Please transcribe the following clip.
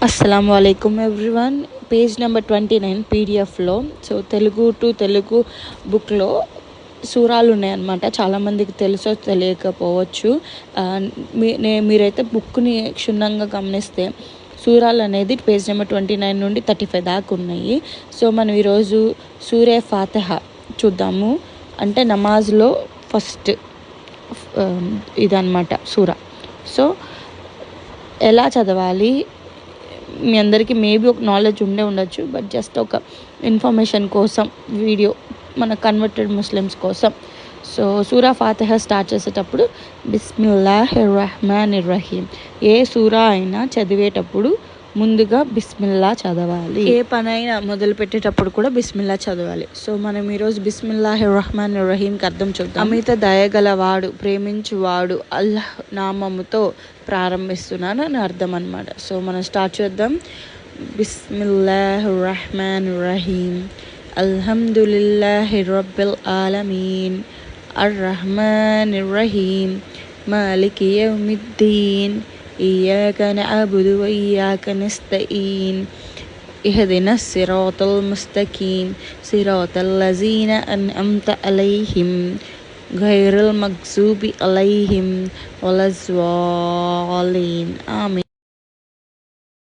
అస్సలాము అలైకుం everyone. Page number 29 పీడిఎఫ్లో. So Telugu to Telugu బుక్లో సూరాలు ఉన్నాయన్నమాట. చాలామందికి తెలుసో తెలియకపోవచ్చు. మీరైతే బుక్ని క్షుణ్ణంగా గమనిస్తే సూరాలు అనేది పేజ్ నెంబర్ 29 నుండి 35 దాకా ఉన్నాయి. సో మనం ఈరోజు సూరే ఫాతిహ చూద్దాము. అంటే నమాజ్లో ఫస్ట్ ఇదన్నమాట సూరా. సో ఎలా చదవాలి మీ అందరికీ మేబీ ఒక నాలెడ్జ్ ఉండొచ్చు, బట్ జస్ట్ ఒక ఇన్ఫర్మేషన్ కోసం వీడియో మన కన్వర్టెడ్ ముస్లిమ్స్ కోసం. సో సూరా ఫాతిహ స్టార్ట్ చేసేటప్పుడు బిస్మిల్లాహిర్ రహ్మానిర్ రహీం. ఏ సూరా అయినా చదివేటప్పుడు ముందుగా బిస్మిల్లా చదవాలి. ఏ పనైనా మొదలు పెట్టేటప్పుడు కూడా బిస్మిల్లా చదవాలి. సో మనం ఈరోజు బిస్మిల్లాహిర్ రహ్మానిర్ రహీంకి అర్థం చూద్దాం. అమిత దయగలవాడు, ప్రేమించువాడు అల్లాహ్ నామముతో ప్రారంభిస్తున్నాను అని అర్థం అన్నమాట. సో మనం స్టార్ట్ చేద్దాం. బిస్మిల్లాహిర్ రహ్మానిర్ రహీం. అల్హమ్దులిల్లాహి రబ్బిల్ ఆలమీన్ అర్ రహ్మానిర్ రహీం మాలికి యౌమిద్దీన్ إياك نعبد وإياك نستعين اهدنا الصراط المستقيم صراط الذين أنعمت عليهم غير المغضوب عليهم ولا الضالين آمين.